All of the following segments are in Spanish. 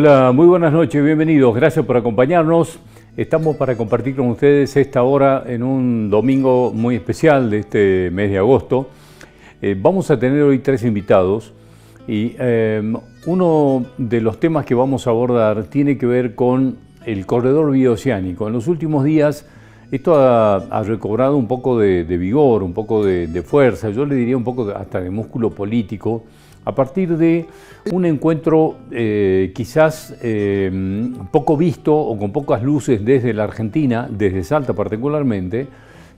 Hola, muy buenas noches, bienvenidos, gracias por acompañarnos. Estamos para compartir con ustedes esta hora en un domingo muy especial de este mes de agosto. Vamos a tener hoy 3 invitados y uno de los temas que vamos a abordar tiene que ver con el corredor bioceánico. En los últimos días esto ha recobrado un poco de vigor, un poco de fuerza, yo le diría un poco hasta de músculo político, a partir de un encuentro quizás poco visto o con pocas luces desde la Argentina, desde Salta particularmente,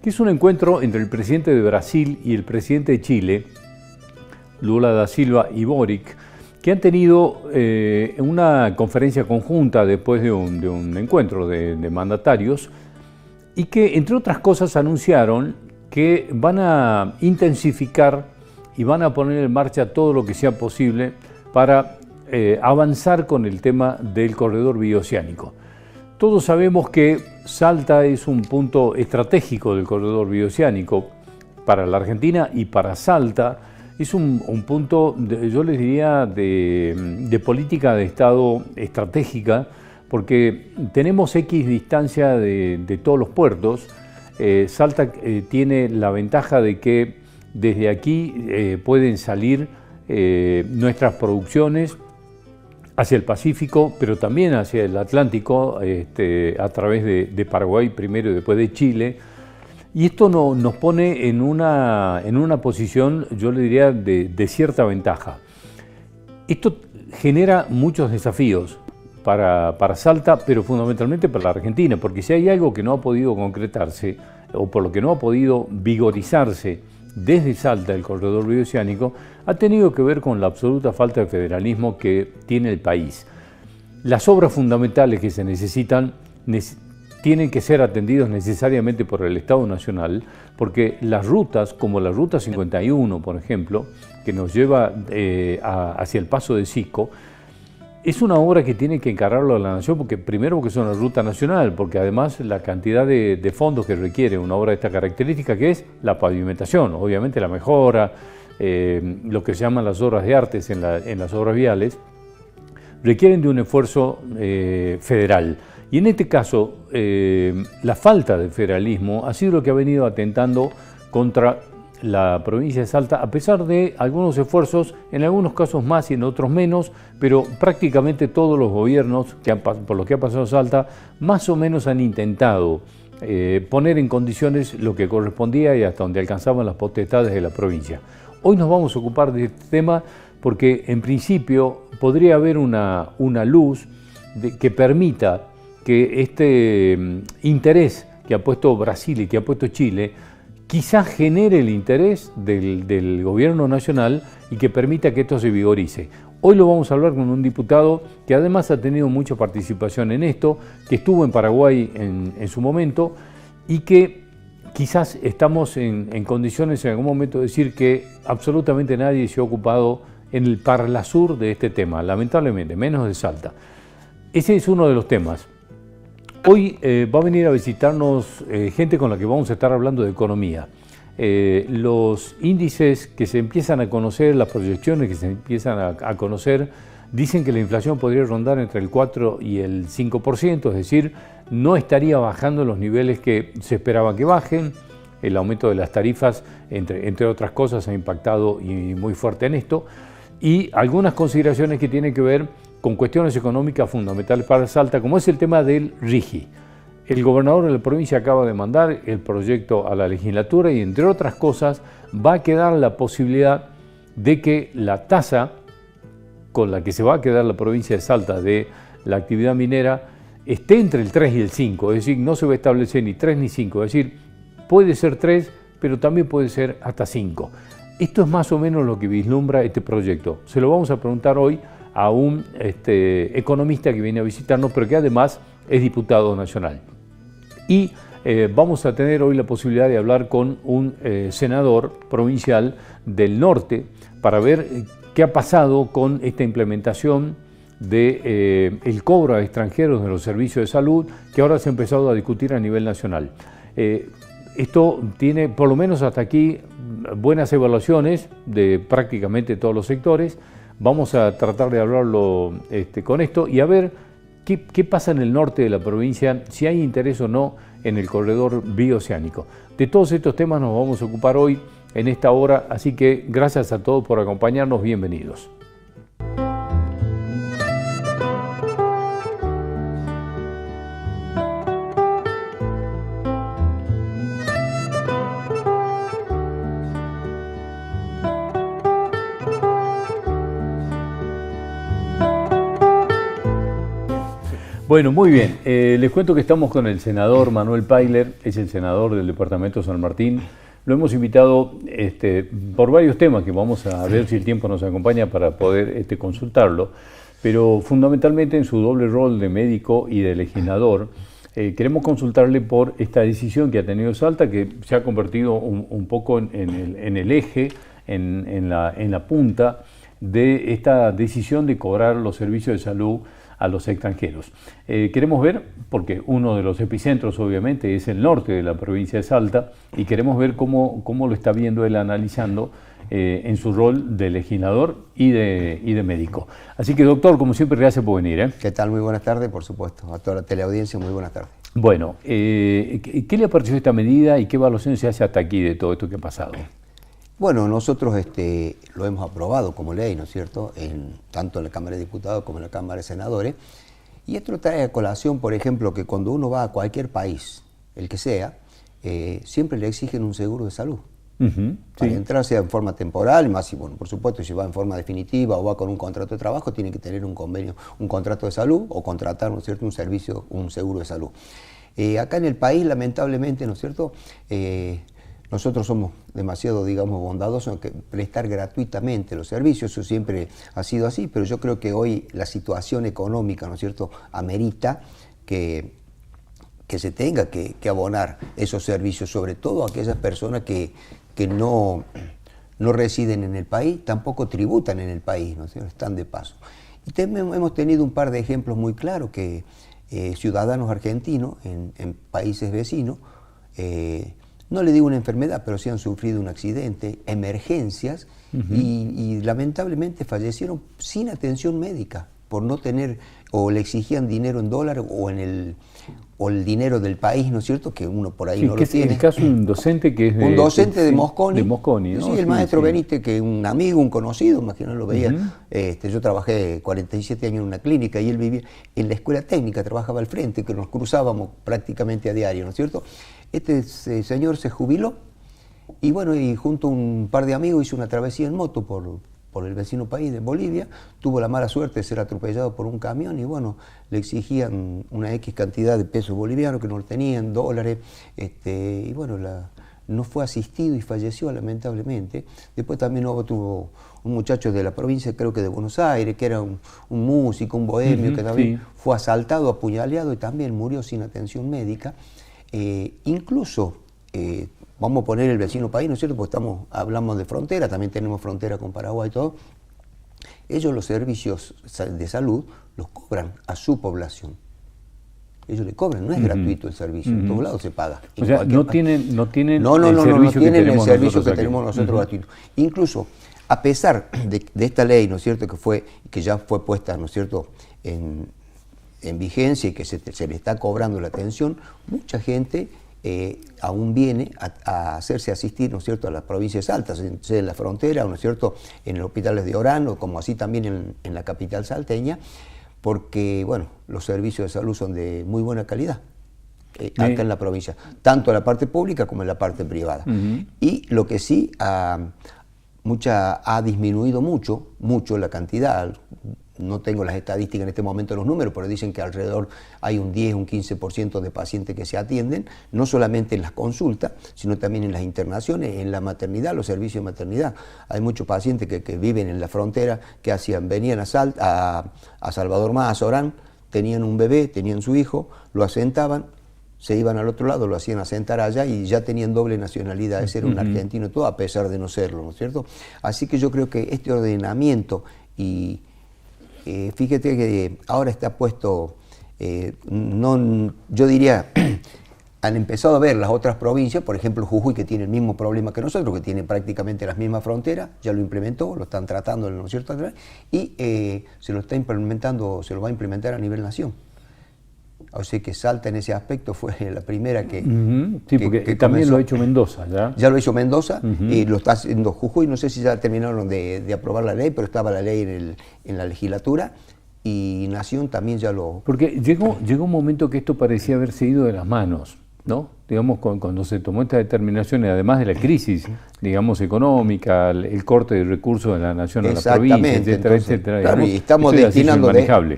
que es un encuentro entre el presidente de Brasil y el presidente de Chile, Lula da Silva y Boric, que han tenido una conferencia conjunta después de un encuentro de mandatarios y que, entre otras cosas, anunciaron que van a intensificar y van a poner en marcha todo lo que sea posible para avanzar con el tema del corredor bioceánico. Todos sabemos que Salta es un punto estratégico del corredor bioceánico para la Argentina y para Salta es un punto, yo les diría, de política de Estado estratégica, porque tenemos X distancia de todos los puertos. Salta tiene la ventaja de que desde aquí pueden salir nuestras producciones hacia el Pacífico, pero también hacia el Atlántico, a través de Paraguay primero y después de Chile. Y esto nos pone en una posición, yo le diría, de cierta ventaja. Esto genera muchos desafíos para Salta, pero fundamentalmente para la Argentina, porque si hay algo que no ha podido concretarse, o por lo que no ha podido vigorizarse desde Salta, el corredor bioceánico, ha tenido que ver con la absoluta falta de federalismo que tiene el país. Las obras fundamentales que se necesitan tienen que ser atendidas necesariamente por el Estado Nacional, porque las rutas, como la Ruta 51, por ejemplo, que nos lleva hacia el Paso de Sico, es una obra que tiene que encararlo a la Nación, porque primero porque es una ruta nacional, porque además la cantidad de fondos que requiere una obra de esta característica, que es la pavimentación, obviamente la mejora, lo que se llaman las obras de artes en las obras viales, requieren de un esfuerzo federal. Y en este caso, la falta de federalismo ha sido lo que ha venido atentando contra la provincia de Salta, a pesar de algunos esfuerzos, en algunos casos más y en otros menos, pero prácticamente todos los gobiernos por lo que ha pasado Salta, más o menos han intentado poner en condiciones lo que correspondía y hasta donde alcanzaban las potestades de la provincia. Hoy nos vamos a ocupar de este tema porque en principio podría haber una luz que permita que este interés que ha puesto Brasil y que ha puesto Chile quizás genere el interés del gobierno nacional y que permita que esto se vigorice. Hoy lo vamos a hablar con un diputado que además ha tenido mucha participación en esto, que estuvo en Paraguay en su momento y que quizás estamos en condiciones en algún momento de decir que absolutamente nadie se ha ocupado en el Parlasur de este tema, lamentablemente, menos de Salta. Ese es uno de los temas. Hoy va a venir a visitarnos gente con la que vamos a estar hablando de economía. Los índices que se empiezan a conocer, las proyecciones que se empiezan a conocer, dicen que la inflación podría rondar entre el 4 y el 5%, es decir, no estaría bajando los niveles que se esperaba que bajen. El aumento de las tarifas, entre otras cosas, ha impactado y muy fuerte en esto. Y algunas consideraciones que tienen que ver con cuestiones económicas fundamentales para Salta, como es el tema del RIGI. El gobernador de la provincia acaba de mandar el proyecto a la legislatura y, entre otras cosas, va a quedar la posibilidad de que la tasa con la que se va a quedar la provincia de Salta de la actividad minera esté entre el 3 y el 5, es decir, no se va a establecer ni 3 ni 5, es decir, puede ser 3, pero también puede ser hasta 5. Esto es más o menos lo que vislumbra este proyecto. Se lo vamos a preguntar hoy a un economista que viene a visitarnos, pero que además es diputado nacional. Y vamos a tener hoy la posibilidad de hablar con un senador provincial del norte para ver qué ha pasado con esta implementación del cobro a extranjeros de los servicios de salud, que ahora se ha empezado a discutir a nivel nacional. Esto tiene, por lo menos hasta aquí, buenas evaluaciones de prácticamente todos los sectores. Vamos a tratar de hablarlo con esto y a ver qué pasa en el norte de la provincia, si hay interés o no en el corredor bioceánico. De todos estos temas nos vamos a ocupar hoy en esta hora, así que gracias a todos por acompañarnos, bienvenidos. Bueno, muy bien. Les cuento que estamos con el senador Manuel Pailer, es el senador del departamento de San Martín. Lo hemos invitado por varios temas que vamos a ver si el tiempo nos acompaña para poder consultarlo, pero fundamentalmente en su doble rol de médico y de legislador. Queremos consultarle por esta decisión que ha tenido Salta, que se ha convertido un poco en el eje, en la punta de esta decisión de cobrar los servicios de salud a los extranjeros. Queremos ver, porque uno de los epicentros obviamente es el norte de la provincia de Salta, y queremos ver cómo lo está viendo él, analizando en su rol de legislador y de médico. Así que, doctor, como siempre, gracias por venir. ¿Qué tal? Muy buenas tardes, por supuesto. A toda la teleaudiencia, muy buenas tardes. Bueno, ¿qué le pareció esta medida y qué evaluación se hace hasta aquí de todo esto que ha pasado? Bueno, nosotros lo hemos aprobado como ley, ¿no es cierto?, tanto en la Cámara de Diputados como en la Cámara de Senadores. Y esto trae a colación, por ejemplo, que cuando uno va a cualquier país, el que sea, siempre le exigen un seguro de salud. Para entrar, sea en forma temporal, más y bueno, por supuesto, si va en forma definitiva o va con un contrato de trabajo, tiene que tener un convenio, un contrato de salud o contratar, ¿no es cierto?, un servicio, un seguro de salud. Acá en el país, lamentablemente, ¿no es cierto?, nosotros somos demasiado, digamos, bondadosos en que prestar gratuitamente los servicios. Eso siempre ha sido así, pero yo creo que hoy la situación económica, ¿no es cierto?, amerita que se tenga que abonar esos servicios, sobre todo a aquellas personas que no residen en el país, tampoco tributan en el país, ¿no es cierto?, están de paso. Y hemos tenido un par de ejemplos muy claros que ciudadanos argentinos en países vecinos, no le digo una enfermedad, pero sí han sufrido un accidente, emergencias, y lamentablemente fallecieron sin atención médica, por no tener, o le exigían dinero en dólares o el dinero del país, ¿no es cierto?, que uno por ahí no lo tiene. El caso de un docente que es un docente de Mosconi. De Mosconi, ¿no? Sí, el maestro Benítez, que un amigo, un conocido, imagino lo veía. Yo trabajé 47 años en una clínica y él vivía en la escuela técnica, trabajaba al frente, que nos cruzábamos prácticamente a diario, ¿no es cierto? Este señor se jubiló y bueno, y junto a un par de amigos hizo una travesía en moto por el vecino país de Bolivia. Tuvo la mala suerte de ser atropellado por un camión y bueno, le exigían una X cantidad de pesos bolivianos que no lo tenían, dólares, y bueno, no fue asistido y falleció lamentablemente. Después también tuvo un muchacho de la provincia, creo que de Buenos Aires, que era un músico, un bohemio, que también fue asaltado, apuñaleado y también murió sin atención médica. Incluso, vamos a poner el vecino país, ¿no es cierto?, porque hablamos de frontera, también tenemos frontera con Paraguay y todo. Ellos los servicios de salud los cobran a su población. Ellos le cobran, no es gratuito el servicio, en todos lados se paga. O sea, no tienen el servicio que tenemos nosotros gratuito. Incluso, a pesar de esta ley, ¿no es cierto?, que ya fue puesta, ¿no es cierto?, en vigencia y que se le está cobrando la atención, mucha gente aún viene a hacerse asistir, ¿no es cierto?, a las provincias altas, sea en la frontera, ¿no es cierto?, en los hospitales de Orán, o como así también en la capital salteña, porque, bueno, los servicios de salud son de muy buena calidad acá en la provincia, tanto en la parte pública como en la parte privada. Y lo que sí ha disminuido mucho la cantidad. No tengo las estadísticas en este momento, los números, pero dicen que alrededor hay un 10, un 15% de pacientes que se atienden, no solamente en las consultas, sino también en las internaciones, en la maternidad, los servicios de maternidad. Hay muchos pacientes que viven en la frontera, que venían a Salvador Más, a Orán, tenían un bebé, tenían su hijo, lo asentaban, se iban al otro lado, lo hacían asentar allá y ya tenían doble nacionalidad, ese era un argentino todo, a pesar de no serlo, ¿no es cierto? Así que yo creo que este ordenamiento y fíjate que ahora está puesto, yo diría, han empezado a ver las otras provincias, por ejemplo Jujuy, que tiene el mismo problema que nosotros, que tiene prácticamente las mismas fronteras, ya lo implementó, lo están tratando, ¿no es cierto? Y se lo está implementando, se lo va a implementar a nivel nación. O sea que Salta en ese aspecto fue la primera que... Sí, porque que también comenzó. Lo ha hecho Mendoza, ¿ya? Ya lo ha hecho Mendoza, y lo está haciendo Jujuy, no sé si ya terminaron de aprobar la ley, pero estaba la ley en la legislatura, y Nación también ya lo... Porque llegó un momento que esto parecía haberse ido de las manos, ¿no? Digamos, cuando se tomó esta determinación, además de la crisis, digamos, económica, el corte de recursos de la nación a la provincia, etcétera, etcétera. Claro, digamos, y estamos destinando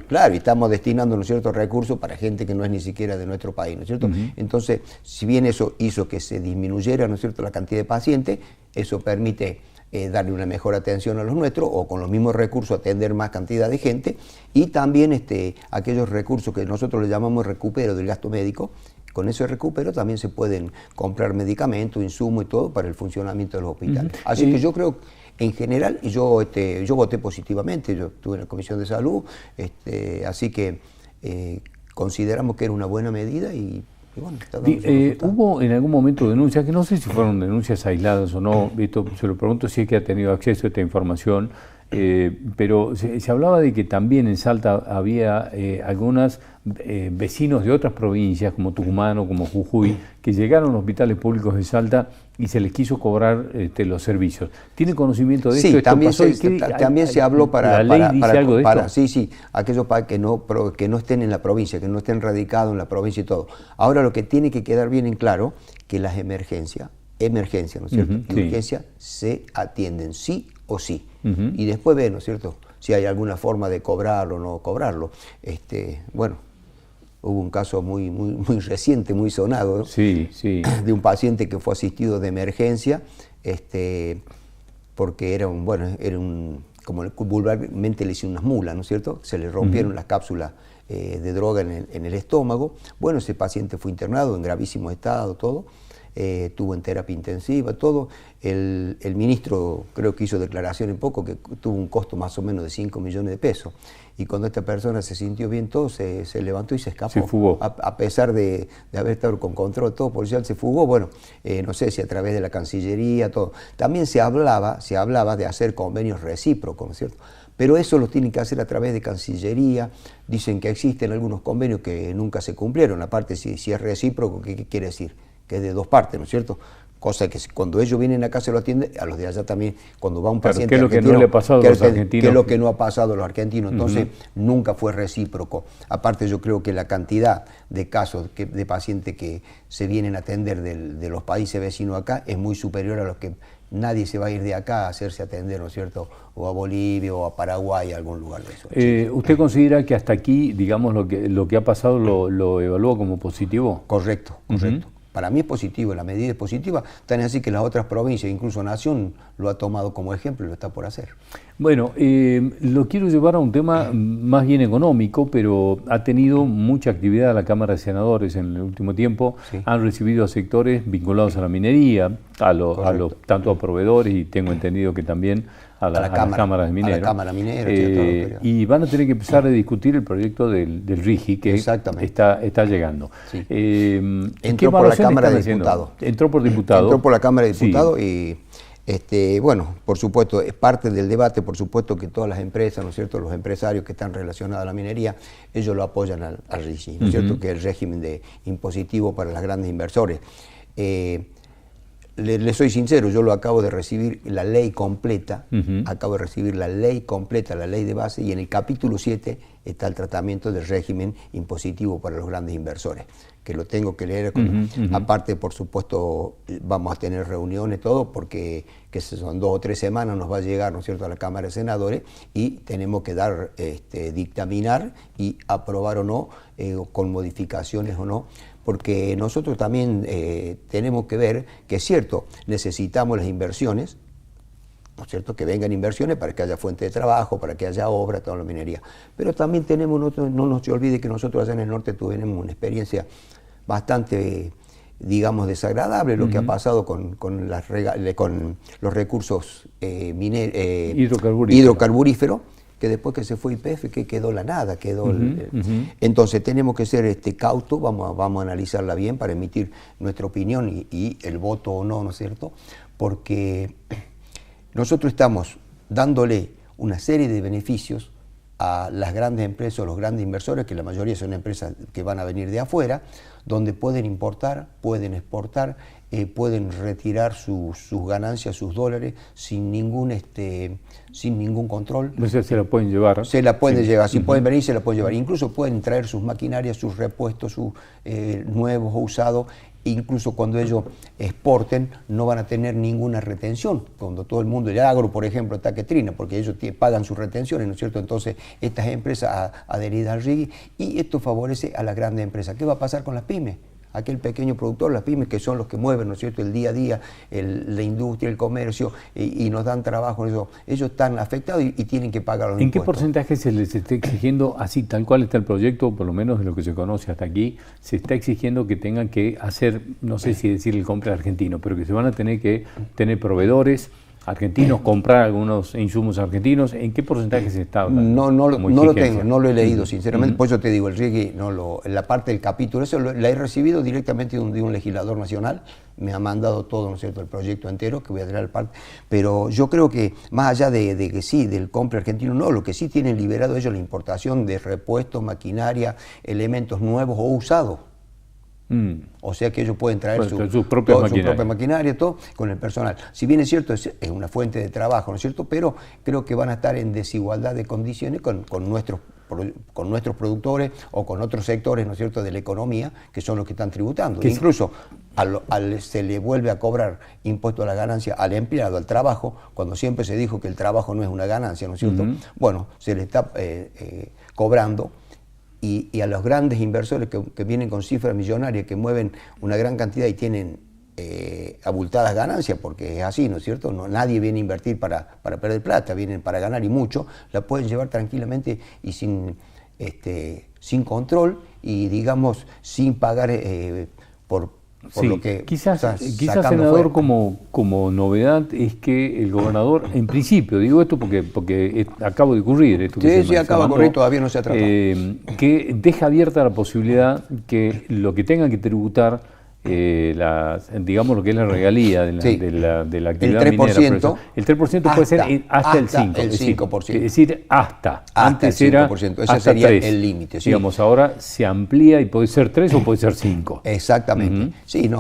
claro, y estamos destinando, ¿no es cierto?, recursos para gente que no es ni siquiera de nuestro país, ¿no es cierto? Entonces, si bien eso hizo que se disminuyera, ¿no es cierto?, la cantidad de pacientes, eso permite darle una mejor atención a los nuestros, o con los mismos recursos atender más cantidad de gente, y también aquellos recursos que nosotros le llamamos recupero del gasto médico. Con ese recupero también se pueden comprar medicamentos, insumos y todo para el funcionamiento de los hospitales. Así que yo creo, en general, y yo voté positivamente, yo estuve en la Comisión de Salud, así que consideramos que era una buena medida y bueno, hubo en algún momento denuncias, que no sé si fueron denuncias aisladas o no, esto se lo pregunto si es que ha tenido acceso a esta información, pero se hablaba de que también en Salta había algunos vecinos de otras provincias, como Tucumán o como Jujuy, que llegaron a los hospitales públicos de Salta y se les quiso cobrar los servicios. ¿Tiene conocimiento de esto? Sí, también se habló para aquellos que no estén en la provincia, que no estén radicados en la provincia y todo. Ahora lo que tiene que quedar bien en claro, que las emergencias, ¿no es cierto? Y urgencias se atienden, sí o sí. Y después ve, ¿no es cierto?, si hay alguna forma de cobrarlo o no cobrarlo. Bueno, hubo un caso muy reciente, muy sonado, ¿no? De un paciente que fue asistido de emergencia, porque era como vulgarmente le hicieron unas mulas, ¿no es cierto? Se le rompieron las cápsulas de droga en el estómago. Bueno, ese paciente fue internado en gravísimo estado, todo. Tuvo en terapia intensiva, todo. El ministro creo que hizo declaración en poco, que tuvo un costo más o menos de 5 millones de pesos. Y cuando esta persona se sintió bien todo, se levantó y se escapó. Se fugó. A pesar de haber estado con control todo policial, se fugó. Bueno, no sé si a través de la Cancillería, todo. También se hablaba de hacer convenios recíprocos, ¿no es cierto? Pero eso lo tienen que hacer a través de Cancillería. Dicen que existen algunos convenios que nunca se cumplieron. Aparte, si es recíproco, ¿qué quiere decir? Que es de dos partes, ¿no es cierto? Cosa que cuando ellos vienen acá se lo atienden, a los de allá también, cuando va un paciente argentino. ¿Qué es lo que no le ha pasado a los argentinos? ¿Qué es lo que no ha pasado a los argentinos? Entonces, nunca fue recíproco. Aparte, yo creo que la cantidad de casos de pacientes que se vienen a atender de los países vecinos acá es muy superior a los que nadie se va a ir de acá a hacerse atender, ¿no es cierto? O a Bolivia o a Paraguay, a algún lugar de eso. ¿Usted considera que hasta aquí, digamos, lo que ha pasado lo evalúa como positivo? Correcto. Para mí es positivo, la medida es positiva, tan así que las otras provincias, incluso Nación, lo ha tomado como ejemplo y lo está por hacer. Bueno, lo quiero llevar a un tema más bien económico, pero ha tenido mucha actividad la Cámara de Senadores en el último tiempo. Han recibido a sectores vinculados a la minería, tanto a proveedores y tengo entendido que también a las cámaras de mineros. A la Cámara Minera. Y van a tener que empezar a discutir el proyecto del RIGI, que está llegando. Entró por la Cámara de Diputados. Entró por diputado. Entró por la Cámara de Diputados y... bueno, por supuesto, es parte del debate, por supuesto que todas las empresas, ¿no es cierto?, los empresarios que están relacionados a la minería, ellos lo apoyan al RIGI, ¿no es cierto?, que es el régimen impositivo para los grandes inversores. Le soy sincero, yo lo acabo de recibir la ley completa, la ley de base, y en el capítulo 7 está el tratamiento del régimen impositivo para los grandes inversores, que lo tengo que leer. Aparte, por supuesto, vamos a tener reuniones, todo, porque que son 2 o 3 semanas nos va a llegar, ¿no es cierto?, a la Cámara de Senadores, y tenemos que dictaminar y aprobar o no, con modificaciones o no, porque nosotros también tenemos que ver que es cierto, necesitamos las inversiones, ¿no es cierto?, que vengan inversiones para que haya fuente de trabajo, para que haya obra, toda la minería. Pero también no nos se olvide que nosotros allá en el norte tuvimos una experiencia bastante, digamos, desagradable, lo que ha pasado con los recursos hidrocarburíferos, que después que se fue YPF, que quedó la nada, quedó Entonces tenemos que ser cautos, vamos a analizarla bien para emitir nuestra opinión y el voto o no, ¿no es cierto? Porque nosotros estamos dándole una serie de beneficios a las grandes empresas, los grandes inversores, que la mayoría son empresas que van a venir de afuera, donde pueden importar, pueden exportar, pueden retirar sus ganancias, sus dólares, sin ningún control. O sea, se la pueden llevar. Se la pueden llevar, si pueden venir, se la pueden llevar. Incluso pueden traer sus maquinarias, sus repuestos, sus nuevos o usados. Incluso cuando ellos exporten no van a tener ninguna retención, cuando todo el mundo, el agro por ejemplo, está que trina, porque ellos pagan sus retenciones, ¿no es cierto? Entonces estas empresas adheridas al RIGI, y esto favorece a las grandes empresas. ¿Qué va a pasar con las pymes? Aquel pequeño productor, las pymes, que son los que mueven, ¿no es cierto?, el día a día, la industria, el comercio, y nos dan trabajo, ellos están afectados y tienen que pagar los impuestos. ¿En qué porcentaje se les está exigiendo, así tal cual está el proyecto, por lo menos de lo que se conoce hasta aquí, se está exigiendo que tengan que hacer, no sé si decir el compra argentino, pero que se van a tener que tener proveedores argentinos, comprar algunos insumos argentinos? ¿En qué porcentaje se está hablando? No lo tengo, no lo he leído sinceramente, por eso te digo, el RIGI, la parte del capítulo, eso la he recibido directamente de un legislador nacional, me ha mandado todo, ¿no es cierto?, el proyecto entero, que voy a traer al parte, pero yo creo que más allá de que sí, del compra argentino, no, lo que sí tienen liberado ellos la importación de repuestos, maquinaria, elementos nuevos o usados. O sea que ellos pueden traer su propia maquinaria, todo con el personal. Si bien es cierto, es una fuente de trabajo, ¿no es cierto? Pero creo que van a estar en desigualdad de condiciones con nuestros productores o con otros sectores, ¿no es cierto?, de la economía, que son los que están tributando. Incluso se le vuelve a cobrar impuesto a la ganancia al empleado, al trabajo, cuando siempre se dijo que el trabajo no es una ganancia, ¿no es cierto? Bueno, se le está cobrando. Y a los grandes inversores que vienen con cifras millonarias, que mueven una gran cantidad y tienen abultadas ganancias, porque es así, ¿no es cierto? Nadie viene a invertir para perder plata, vienen para ganar y mucho, la pueden llevar tranquilamente y sin control y, digamos, sin pagar por lo que quizás senador, como novedad es que el gobernador, en principio, digo esto porque acabo de ocurrir esto. Sí, acaba de ocurrir, todavía no se ha tratado. Que deja abierta la posibilidad que lo que tengan que tributar, digamos lo que es la regalía de la actividad el 3%, minera. El 3% puede ser hasta el 5%. El 5%. Es decir, hasta. Antes el 5%. Era ese hasta sería 3. El límite. Sí. Digamos, ahora se amplía y puede ser 3 o puede ser 5. Exactamente. Sí,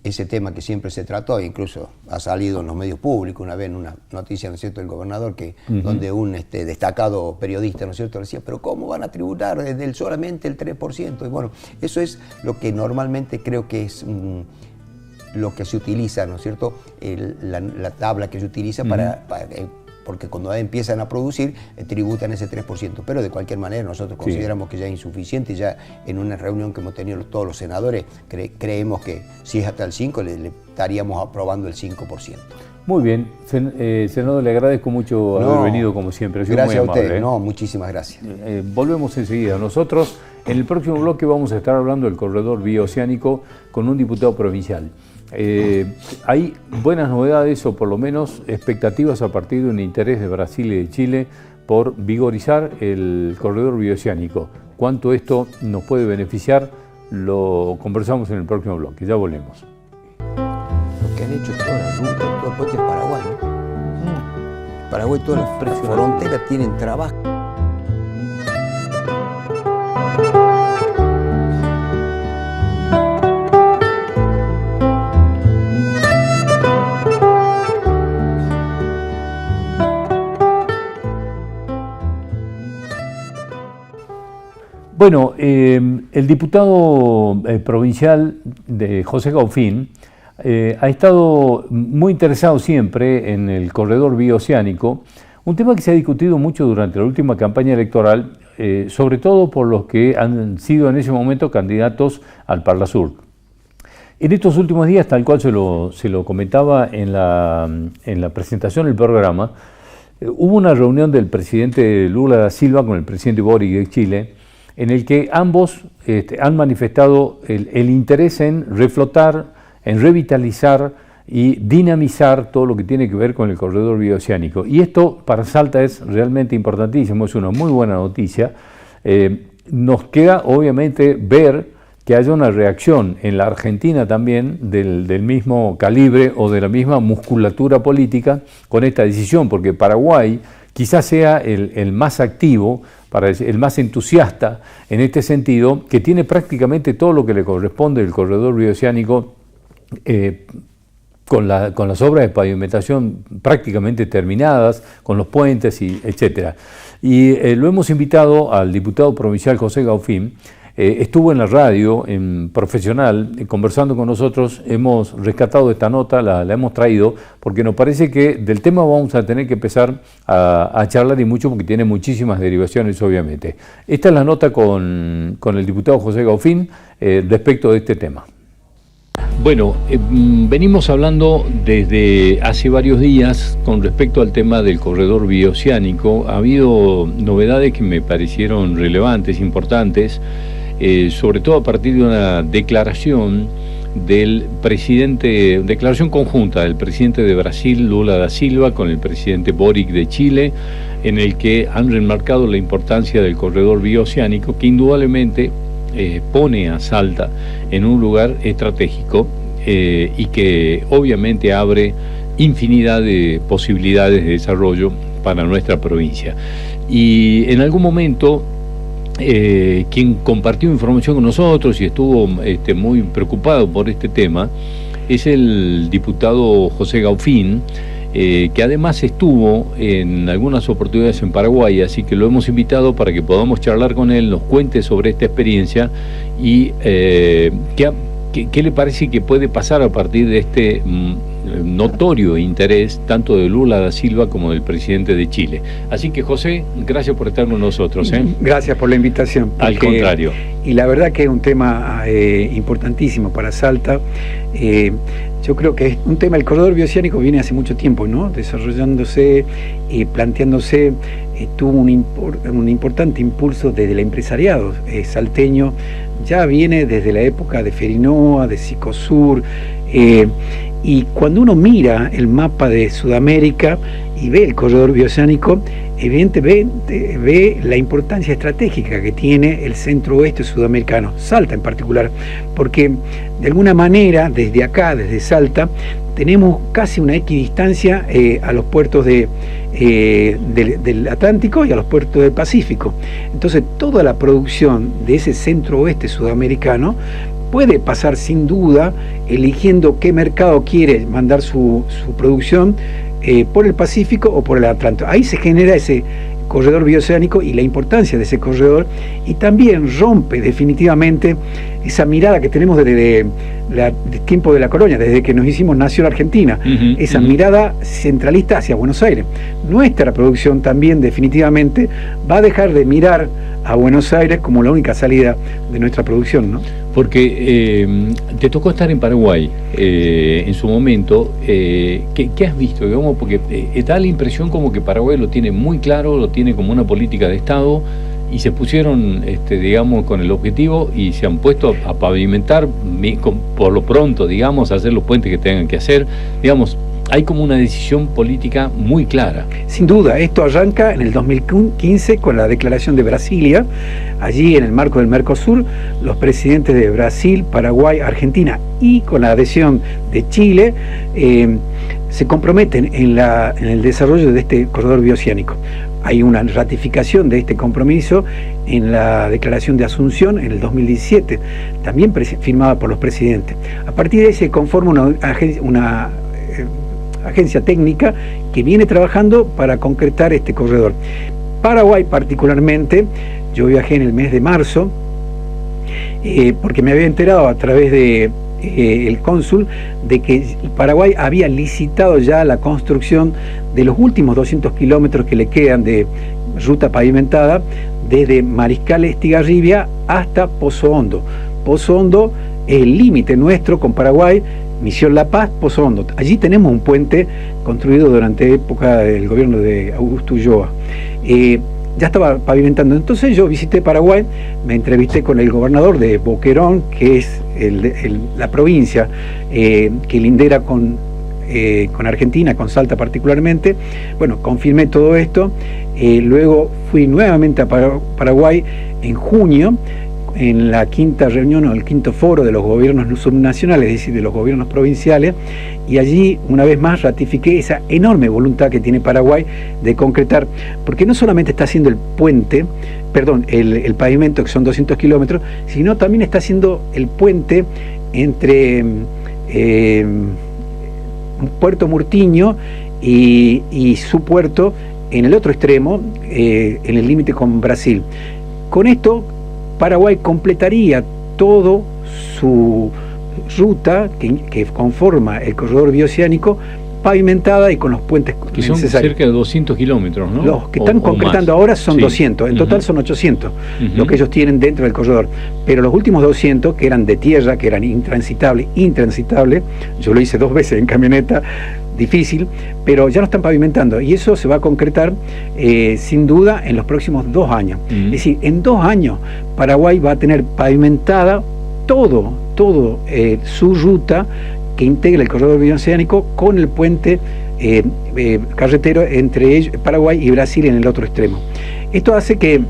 ese tema que siempre se trató, incluso ha salido en los medios públicos, una vez en una noticia, ¿no es cierto?, del gobernador, donde un destacado periodista, ¿no es cierto?, decía, pero ¿cómo van a tributar desde solamente el 3%? Y bueno, eso es lo que normalmente creo que es lo que se utiliza, ¿no es cierto?, la tabla que se utiliza porque cuando empiezan a producir, tributan ese 3%, pero de cualquier manera nosotros consideramos que ya es insuficiente, ya en una reunión que hemos tenido todos los senadores, creemos que si es hasta el 5%, le estaríamos aprobando el 5%. Muy bien, senador, le agradezco mucho haber venido como siempre, ha sido gracias muy amable. A usted, muchísimas gracias. Volvemos enseguida. Nosotros en el próximo bloque vamos a estar hablando del corredor bioceánico con un diputado provincial. Hay buenas novedades o por lo menos expectativas a partir de un interés de Brasil y de Chile por vigorizar el corredor bioceánico. ¿Cuánto esto nos puede beneficiar? Lo conversamos en el próximo bloque. Ya volvemos. Lo que han hecho toda la ruta, todo el puente de Paraguay, ¿no? Paraguay, todas las fronteras tienen trabajo. Bueno, el diputado provincial de José Gaufín ha estado muy interesado siempre en el corredor bioceánico, un tema que se ha discutido mucho durante la última campaña electoral, sobre todo por los que han sido en ese momento candidatos al Parlasur. En estos últimos días, tal cual se lo comentaba en la presentación del programa, hubo una reunión del presidente Lula da Silva con el presidente Boric de Chile, en el que ambos han manifestado el interés en reflotar, en revitalizar y dinamizar todo lo que tiene que ver con el corredor bioceánico. Y esto para Salta es realmente importantísimo, es una muy buena noticia. Nos queda obviamente ver que haya una reacción en la Argentina también del mismo calibre o de la misma musculatura política con esta decisión, porque Paraguay quizás sea el más activo, el más entusiasta en este sentido, que tiene prácticamente todo lo que le corresponde el corredor bioceánico, con las obras de pavimentación prácticamente terminadas, con los puentes, etcétera. Y lo hemos invitado al diputado provincial José Gaufín. Estuvo en la radio, en Profesional, conversando con nosotros. Hemos rescatado esta nota, la hemos traído, porque nos parece que del tema vamos a tener que empezar a charlar y mucho, porque tiene muchísimas derivaciones, obviamente. Esta es la nota con el diputado José Gaufín respecto de este tema. Bueno, venimos hablando desde hace varios días con respecto al tema del corredor bioceánico. Ha habido novedades que me parecieron relevantes, importantes, sobre todo a partir de una declaración del presidente, declaración conjunta del presidente de Brasil, Lula da Silva, con el presidente Boric de Chile, en el que han remarcado la importancia del corredor bioceánico, que indudablemente pone a Salta en un lugar estratégico y que obviamente abre infinidad de posibilidades de desarrollo para nuestra provincia. Y en algún momento quien compartió información con nosotros y estuvo muy preocupado por este tema es el diputado José Gaufín, que además estuvo en algunas oportunidades en Paraguay, así que lo hemos invitado para que podamos charlar con él, nos cuente sobre esta experiencia y qué le parece que puede pasar a partir de este notorio interés tanto de Lula da Silva como del presidente de Chile. Así que, José, gracias por estar con nosotros. Gracias por la invitación. Al contrario. Y la verdad que es un tema importantísimo para Salta. Yo creo que es un tema, el corredor bioceánico viene hace mucho tiempo, ¿no? Desarrollándose y planteándose, tuvo un importante impulso desde el empresariado salteño, ya viene desde la época de Ferinoa, de Sicosur, y cuando uno mira el mapa de Sudamérica y ve el corredor bioceánico, evidentemente ve la importancia estratégica que tiene el centro oeste sudamericano, Salta en particular, porque de alguna manera desde acá, desde Salta, tenemos casi una equidistancia a los puertos del Atlántico y a los puertos del Pacífico. Entonces toda la producción de ese centro oeste sudamericano puede pasar sin duda eligiendo qué mercado quiere mandar su producción, por el Pacífico o por el Atlántico. Ahí se genera ese corredor bioceánico y la importancia de ese corredor, y también rompe definitivamente esa mirada que tenemos desde el tiempo de la colonia, desde que nos hicimos Nación Argentina, esa mirada centralista hacia Buenos Aires. Nuestra producción también definitivamente va a dejar de mirar a Buenos Aires como la única salida de nuestra producción, ¿no? Porque te tocó estar en Paraguay en su momento. ¿Qué has visto? Digamos, porque da la impresión como que Paraguay lo tiene muy claro, lo tiene como una política de Estado, y se pusieron, digamos, con el objetivo y se han puesto a pavimentar por lo pronto, digamos, a hacer los puentes que tengan que hacer. Digamos, hay como una decisión política muy clara. Sin duda, esto arranca en el 2015 con la declaración de Brasilia. Allí, en el marco del Mercosur, los presidentes de Brasil, Paraguay, Argentina y con la adhesión de Chile se comprometen en el desarrollo de este corredor bioceánico. Hay una ratificación de este compromiso en la declaración de Asunción en el 2017, también firmada por los presidentes. A partir de ahí se conforma una agencia técnica que viene trabajando para concretar este corredor. Paraguay particularmente, yo viajé en el mes de marzo, porque me había enterado a través de el cónsul de que Paraguay había licitado ya la construcción de los últimos 200 kilómetros que le quedan de ruta pavimentada desde Mariscal Estigarribia hasta Pozo Hondo. Pozo Hondo es el límite nuestro con Paraguay, Misión La Paz, Pozo Hondo. Allí tenemos un puente construido durante la época del gobierno de Augusto Ulloa. Ya estaba pavimentando. Entonces yo visité Paraguay, me entrevisté con el gobernador de Boquerón, que es la provincia que lindera con con Argentina, con Salta particularmente. Bueno, confirmé todo esto. Luego fui nuevamente a Paraguay en junio, en la quinta reunión o el quinto foro de los gobiernos subnacionales, es decir, de los gobiernos provinciales, y allí una vez más ratifiqué esa enorme voluntad que tiene Paraguay de concretar, porque no solamente está haciendo el puente, el pavimento, que son 200 kilómetros, sino también está haciendo el puente entre Puerto Murtiño y su puerto en el otro extremo, en el límite con Brasil. Con esto Paraguay completaría todo su ruta que conforma el corredor bioceánico, pavimentada y con los puentes que son necesarios. Cerca de 200 kilómetros, ¿no? Los que están concretando ahora son 200, en total son 800 lo que ellos tienen dentro del corredor, pero los últimos 200 que eran de tierra, que eran intransitables, yo lo hice 2 veces en camioneta, difícil, pero ya lo están pavimentando y eso se va a concretar sin duda en los próximos 2 años. Es decir, en 2 años Paraguay va a tener pavimentada todo su ruta que integra el corredor bioceánico con el puente carretero entre Paraguay y Brasil en el otro extremo. Esto hace que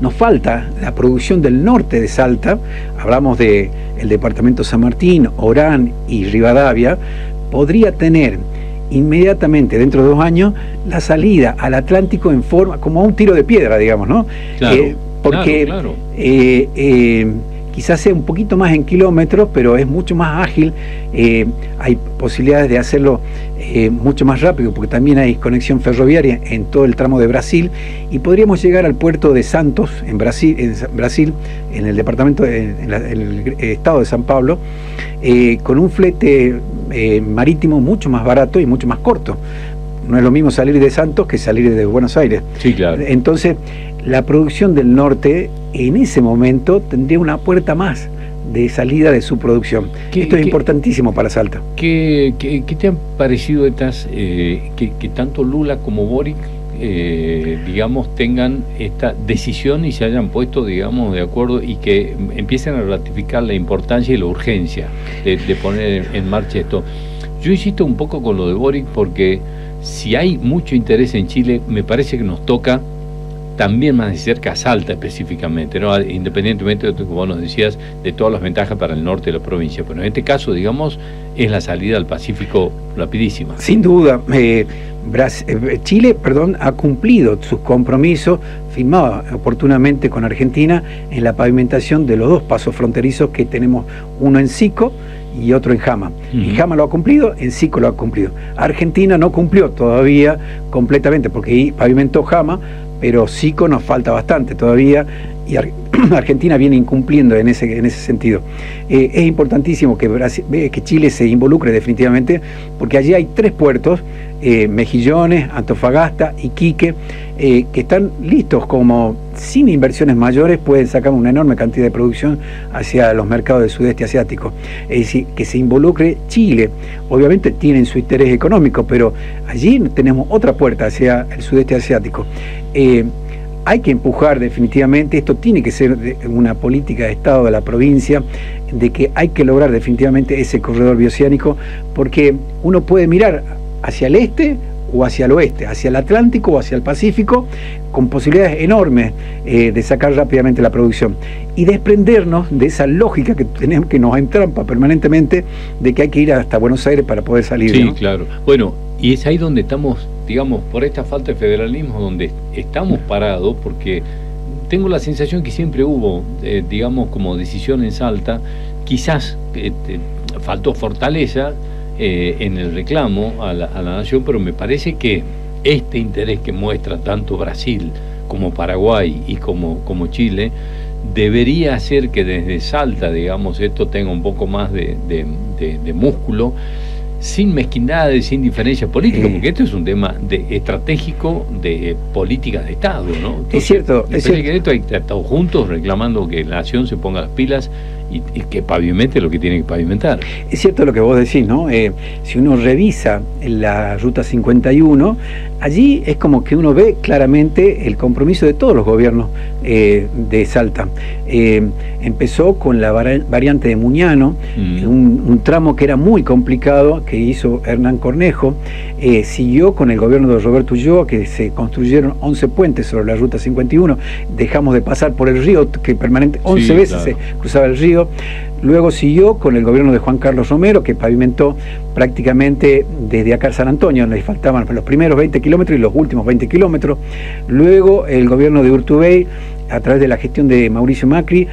nos falta la producción del norte de Salta, hablamos del departamento San Martín, Orán y Rivadavia, podría tener inmediatamente, dentro de 2 años, la salida al Atlántico en forma, como un tiro de piedra, digamos, ¿no? Claro, porque claro. Quizás sea un poquito más en kilómetros, pero es mucho más ágil, hay posibilidades de hacerlo mucho más rápido, porque también hay conexión ferroviaria en todo el tramo de Brasil, y podríamos llegar al puerto de Santos, en Brasil, en el departamento, en el estado de San Pablo, con un flete marítimo mucho más barato y mucho más corto. No es lo mismo salir de Santos que salir de Buenos Aires. Sí, claro. Entonces, la producción del norte en ese momento tendría una puerta más de salida de su producción. Esto es importantísimo para Salta. ¿Qué te han parecido estas, que tanto Lula como Boric, digamos, tengan esta decisión y se hayan puesto, digamos, de acuerdo y que empiecen a ratificar la importancia y la urgencia de poner en marcha esto? Yo insisto un poco con lo de Boric porque si hay mucho interés en Chile, me parece que nos toca también más de cerca a Salta específicamente, ¿no? Independientemente de, como nos decías, de todas las ventajas para el norte de la provincia. Pero en este caso, digamos, es la salida al Pacífico rapidísima. Sin duda, Chile ha cumplido sus compromisos firmados oportunamente con Argentina en la pavimentación de los 2 pasos fronterizos que tenemos, uno en Sico y otro en Jama. En Jama lo ha cumplido, en Sico lo ha cumplido. Argentina no cumplió todavía completamente porque pavimentó Jama, pero Sico nos falta bastante todavía y Argentina viene incumpliendo en ese sentido. Es importantísimo que Chile se involucre definitivamente, porque allí hay 3 puertos, Mejillones, Antofagasta, Iquique, que están listos, como sin inversiones mayores pueden sacar una enorme cantidad de producción hacia los mercados del sudeste asiático. Es decir, que se involucre Chile. Obviamente tienen su interés económico, pero allí tenemos otra puerta hacia el sudeste asiático. Hay que empujar definitivamente, esto tiene que ser una política de Estado de la provincia, de que hay que lograr definitivamente ese corredor bioceánico, porque uno puede mirar hacia el este o hacia el oeste, hacia el Atlántico o hacia el Pacífico, con posibilidades enormes de sacar rápidamente la producción y desprendernos de esa lógica que tenemos, que nos entrampa permanentemente, de que hay que ir hasta Buenos Aires para poder salir. Sí, ¿no? Claro. Bueno, y es ahí donde estamos, digamos, por esta falta de federalismo, donde estamos parados, porque tengo la sensación que siempre hubo, digamos, como decisión en Salta, quizás faltó fortaleza en el reclamo a la nación, pero me parece que este interés que muestra tanto Brasil como Paraguay y como Chile debería hacer que desde Salta, digamos, esto tenga un poco más de músculo, sin mezquindades, sin diferencia política, porque esto es un tema estratégico de política de Estado, ¿no? Entonces, es cierto. Que esto hay que estar todos juntos reclamando que la nación se ponga las pilas y que pavimente lo que tiene que pavimentar. Es cierto lo que vos decís, ¿no? Si uno revisa la Ruta 51, allí es como que uno ve claramente el compromiso de todos los gobiernos de Salta. Empezó con la variante de Muñano, un tramo que era muy complicado, que hizo Hernán Cornejo. Siguió con el gobierno de Roberto Ulloa, que se construyeron 11 puentes sobre la Ruta 51. Dejamos de pasar por el río, que permanente 11 veces se cruzaba el río. Luego siguió con el gobierno de Juan Carlos Romero, que pavimentó prácticamente desde acá a San Antonio, donde faltaban los primeros 20 kilómetros y los últimos 20 kilómetros. Luego el gobierno de Urtubey, a través de la gestión de Mauricio Macri,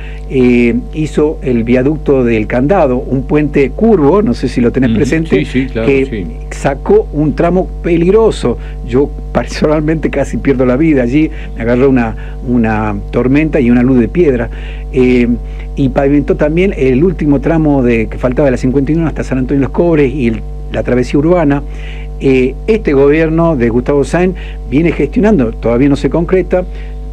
hizo el viaducto del Candado, un puente curvo, no sé si lo tenés presente, claro, que sacó un tramo peligroso. Yo personalmente casi pierdo la vida allí, me agarró una tormenta y una luz de piedra. Y pavimentó también el último tramo que faltaba de la 51 hasta San Antonio de los Cobres y la travesía urbana. Este gobierno de Gustavo Sáenz viene gestionando, todavía no se concreta.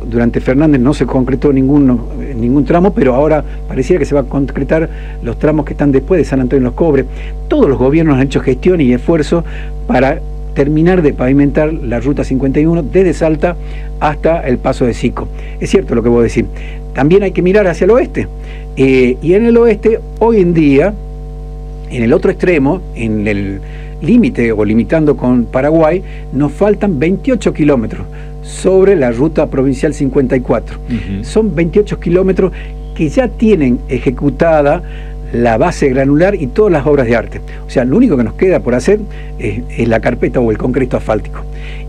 Durante Fernández no se concretó ningún tramo, pero ahora pareciera que se va a concretar los tramos que están después de San Antonio de los Cobres. Todos los gobiernos han hecho gestión y esfuerzo para terminar de pavimentar la Ruta 51 desde Salta hasta el Paso de Sico. Es cierto lo que vos decís. También hay que mirar hacia el oeste. Y en el oeste, hoy en día, en el otro extremo, en el límite o limitando con Paraguay, nos faltan 28 kilómetros sobre la ruta provincial 54. Son 28 kilómetros que ya tienen ejecutada la base granular y todas las obras de arte. O sea, lo único que nos queda por hacer es la carpeta o el concreto asfáltico.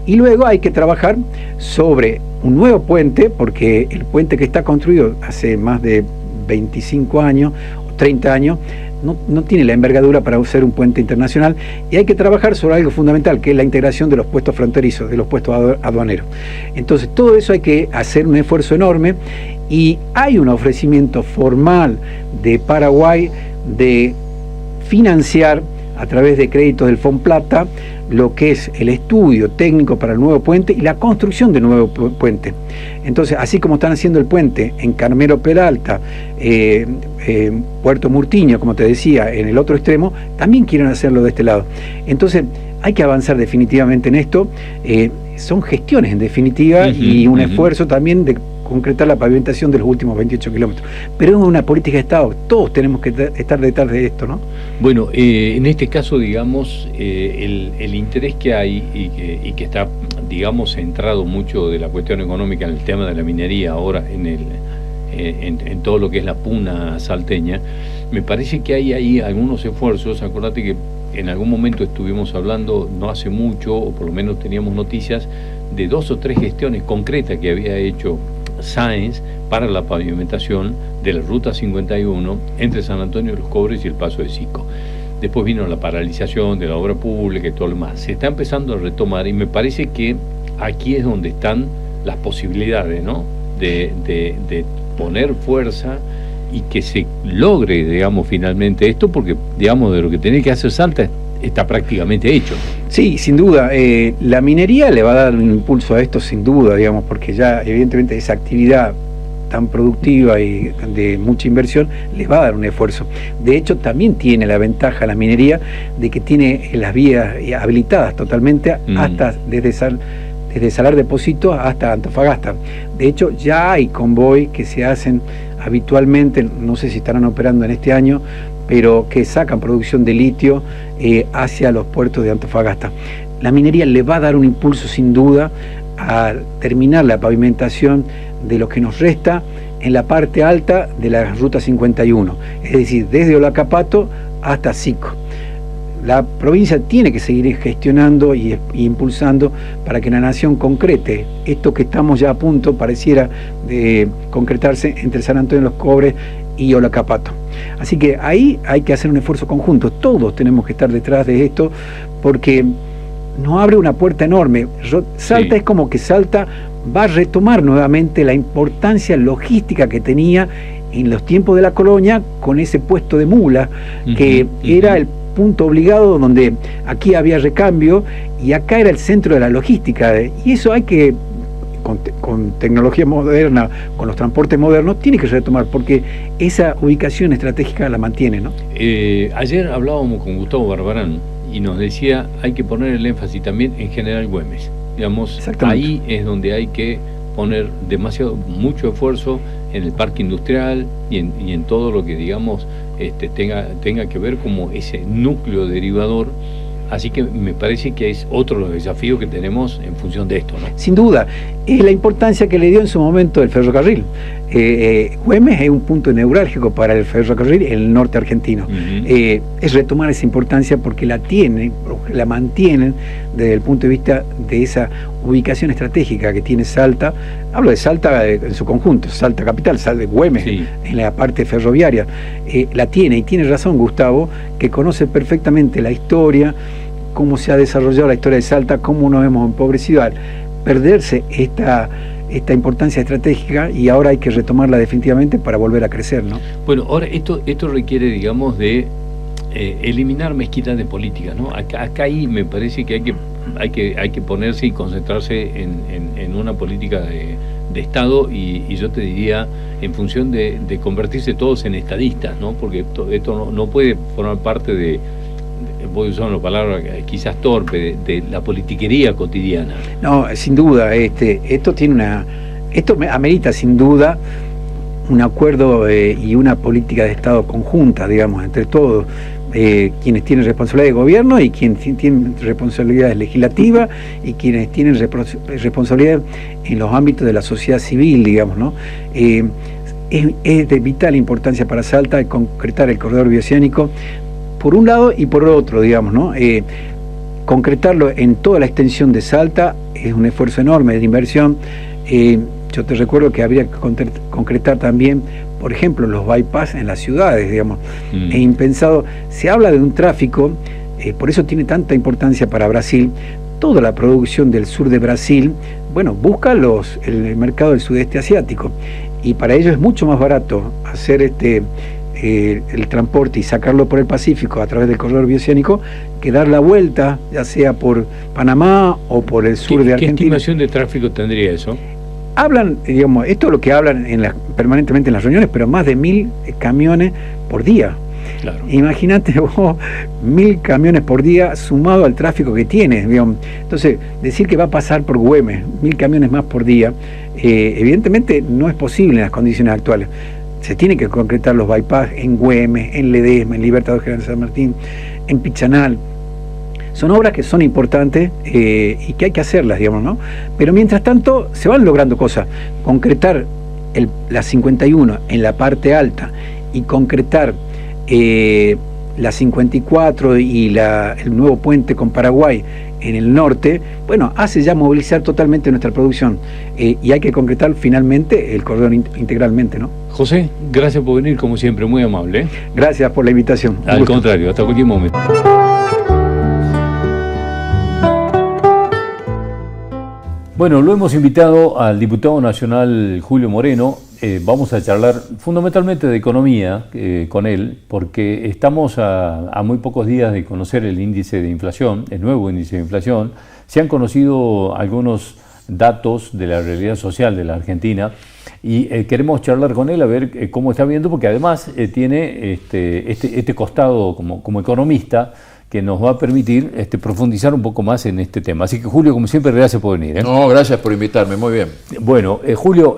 Y luego hay que trabajar sobre un nuevo puente, porque el puente que está construido hace más de 25 años o 30 años no tiene la envergadura para ser un puente internacional, y hay que trabajar sobre algo fundamental, que es la integración de los puestos fronterizos, de los puestos aduaneros. Entonces todo eso hay que hacer un esfuerzo enorme, y hay un ofrecimiento formal de Paraguay de financiar a través de créditos del Fonplata lo que es el estudio técnico para el nuevo puente y la construcción del nuevo puente. Entonces, así como están haciendo el puente en Carmelo Peralta, Puerto Murtiño, como te decía, en el otro extremo, también quieren hacerlo de este lado. Entonces, hay que avanzar definitivamente en esto. Son gestiones en definitiva, y un esfuerzo también de concretar la pavimentación de los últimos 28 kilómetros. Pero es una política de Estado, todos tenemos que estar detrás de esto, ¿no? Bueno, en este caso, digamos, el interés que hay y que está, digamos, centrado mucho de la cuestión económica en el tema de la minería ahora, en todo lo que es la puna salteña, me parece que hay ahí algunos esfuerzos. Acordate que en algún momento estuvimos hablando, no hace mucho, o por lo menos teníamos noticias, de 2 o 3 gestiones concretas que había hecho Sáenz para la pavimentación de la Ruta 51 entre San Antonio de los Cobres y el Paso de Sico. Después vino la paralización de la obra pública y todo lo demás. Se está empezando a retomar, y me parece que aquí es donde están las posibilidades, ¿no? de poner fuerza y que se logre, digamos, finalmente esto, porque, digamos, de lo que tiene que hacer Salta está prácticamente hecho. Sí, sin duda. La minería le va a dar un impulso a esto, sin duda, digamos, porque ya evidentemente esa actividad tan productiva y de mucha inversión les va a dar un esfuerzo. De hecho, también tiene la ventaja la minería de que tiene las vías habilitadas totalmente hasta desde Salar Depósito hasta Antofagasta. De hecho, ya hay convoy que se hacen habitualmente, no sé si estarán operando en este año, pero que sacan producción de litio hacia los puertos de Antofagasta. La minería le va a dar un impulso sin duda a terminar la pavimentación de lo que nos resta en la parte alta de la Ruta 51, es decir, desde Olacapato hasta Sico. La provincia tiene que seguir gestionando y impulsando para que la nación concrete esto que estamos ya a punto, pareciera, de concretarse entre San Antonio de los Cobres y Olacapato. Así que ahí hay que hacer un esfuerzo conjunto, todos tenemos que estar detrás de esto, porque nos abre una puerta enorme. Salta es como que Salta va a retomar nuevamente la importancia logística que tenía en los tiempos de la colonia, con ese puesto de mula, que era el punto obligado donde aquí había recambio y acá era el centro de la logística, y eso hay que con tecnología moderna, con los transportes modernos, tiene que retomar, porque esa ubicación estratégica la mantiene, ¿no? Ayer hablábamos con Gustavo Barbarán y nos decía hay que poner el énfasis también en General Güemes. Digamos, ahí es donde hay que poner mucho esfuerzo en el parque industrial y en todo lo que, digamos, tenga que ver como ese núcleo derivador. Así que me parece que es otro de los desafíos que tenemos en función de esto, ¿no? Sin duda, es la importancia que le dio en su momento el ferrocarril. Güemes es un punto neurálgico para el ferrocarril en el norte argentino. Es retomar esa importancia porque la mantienen desde el punto de vista de esa ubicación estratégica que tiene Salta. Hablo de Salta en su conjunto, Salta capital, Salta de Güemes, sí, en la parte ferroviaria. La tiene, y tiene razón Gustavo, que conoce perfectamente la historia, cómo se ha desarrollado la historia de Salta, cómo nos hemos empobrecido al perderse esta importancia estratégica, y ahora hay que retomarla definitivamente para volver a crecer, ¿no? Bueno, ahora esto requiere, digamos, de eliminar mezquitas de política, ¿no? Acá ahí me parece que hay que ponerse y concentrarse en una política de Estado, y yo te diría en función de convertirse todos en estadistas, ¿no? Porque esto no puede formar parte voy a usar una palabra quizás torpe, de la politiquería cotidiana. No, sin duda, esto amerita sin duda un acuerdo y una política de Estado conjunta, digamos, entre todos, quienes tienen responsabilidad de gobierno y quienes tienen responsabilidades legislativas y quienes tienen responsabilidad en los ámbitos de la sociedad civil, digamos, ¿no? Es de vital importancia para Salta concretar el corredor bioceánico por un lado y por otro, digamos, ¿no? Concretarlo en toda la extensión de Salta es un esfuerzo enorme de inversión. Yo te recuerdo que habría que concretar también, por ejemplo, los bypass en las ciudades, digamos. Es impensado. Se habla de un tráfico, por eso tiene tanta importancia para Brasil. Toda la producción del sur de Brasil, bueno, busca el mercado del sudeste asiático, y para ello es mucho más barato hacer el transporte y sacarlo por el Pacífico a través del corredor bioceánico que dar la vuelta, ya sea por Panamá o por el sur de Argentina. ¿Qué estimación de tráfico tendría eso? Hablan, digamos, esto es lo que hablan permanentemente en las reuniones, pero más de 1000 camiones por día. Claro. Imagínate vos, 1000 camiones por día sumado al tráfico que tiene, digamos. Entonces, decir que va a pasar por Güemes 1000 camiones más por día, evidentemente no es posible en las condiciones actuales. Se tiene que concretar los bypass en Güemes, en Ledesma, en Libertador General San Martín, en Pichanal. Son obras que son importantes y que hay que hacerlas, digamos, ¿no? Pero mientras tanto se van logrando cosas. Concretar la 51 en la parte alta y concretar la 54 y el nuevo puente con Paraguay en el norte, bueno, hace ya movilizar totalmente nuestra producción, y hay que concretar finalmente el corredor integralmente, ¿no? José, gracias por venir, como siempre, muy amable, ¿eh? Gracias por la invitación. Al contrario, hasta cualquier momento. Bueno, lo hemos invitado al diputado nacional Julio Moreno. Vamos a charlar fundamentalmente de economía con él, porque estamos a muy pocos días de conocer el índice de inflación, el nuevo índice de inflación. Se han conocido algunos datos de la realidad social de la Argentina y queremos charlar con él a ver cómo está viendo, porque además tiene este costado como economista que nos va a permitir profundizar un poco más en este tema. Así que, Julio, como siempre, gracias por venir. No, gracias por invitarme, muy bien. Bueno, Julio,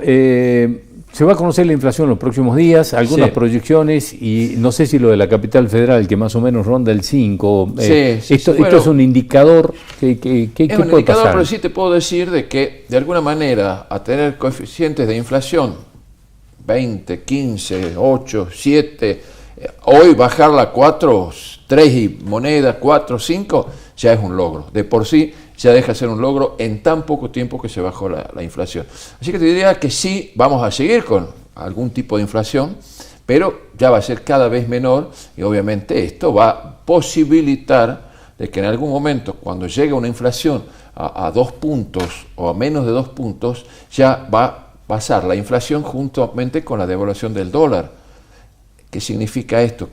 se va a conocer la inflación en los próximos días, algunas proyecciones, y no sé si lo de la capital federal, que más o menos ronda el 5. Esto es un indicador. ¿Qué puede un indicador, pasar? pero sí te puedo decir de que, de alguna manera, a tener coeficientes de inflación 20, 15, 8, 7, hoy bajarla a 4, 3 y moneda, 4, 5, ya es un logro. De por sí ya deja de ser un logro en tan poco tiempo que se bajó la inflación. Así que te diría que sí, vamos a seguir con algún tipo de inflación, pero ya va a ser cada vez menor, y obviamente esto va a posibilitar de que en algún momento, cuando llegue una inflación a 2 puntos o a menos de 2 puntos, ya va a pasar la inflación juntamente con la devaluación del dólar. ¿Qué significa esto?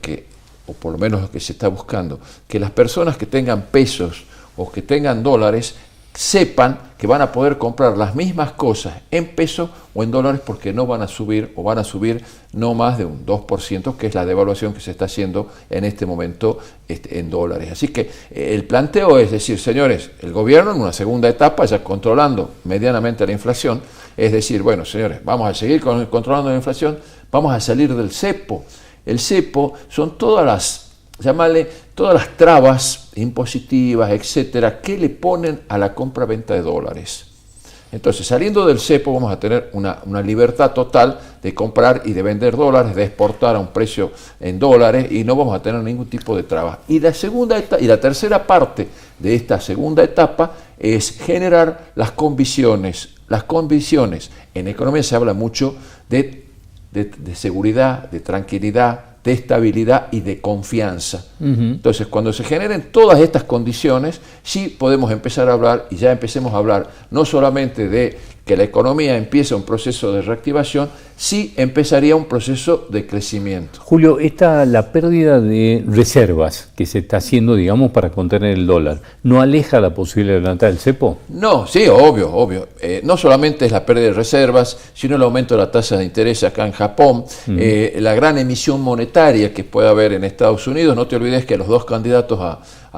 O por lo menos lo que se está buscando, que las personas que tengan pesos o que tengan dólares sepan que van a poder comprar las mismas cosas en pesos o en dólares, porque no van a subir o van a subir no más de un 2%, que es la devaluación que se está haciendo en este momento en dólares. Así que el planteo es decir, señores, el gobierno en una segunda etapa, ya controlando medianamente la inflación, es decir, bueno, señores, vamos a seguir controlando la inflación, vamos a salir del cepo. El cepo son todas las trabas impositivas, etcétera, que le ponen a la compra-venta de dólares. Entonces, saliendo del cepo, vamos a tener una libertad total de comprar y de vender dólares, de exportar a un precio en dólares, y no vamos a tener ningún tipo de trabas. Y la tercera parte de esta segunda etapa es generar las condiciones. Las condiciones. En economía se habla mucho de seguridad, de tranquilidad, de estabilidad y de confianza. Entonces, cuando se generen todas estas condiciones, sí podemos empezar a hablar, y ya empecemos a hablar, no solamente de que la economía empiece un proceso de reactivación, sí empezaría un proceso de crecimiento. Julio, la pérdida de reservas que se está haciendo, digamos, para contener el dólar, ¿no aleja la posibilidad de levantar el cepo? No, sí, obvio. No solamente es la pérdida de reservas, sino el aumento de la tasa de interés acá en Japón, la gran emisión monetaria que puede haber en Estados Unidos. No te olvides que los dos candidatos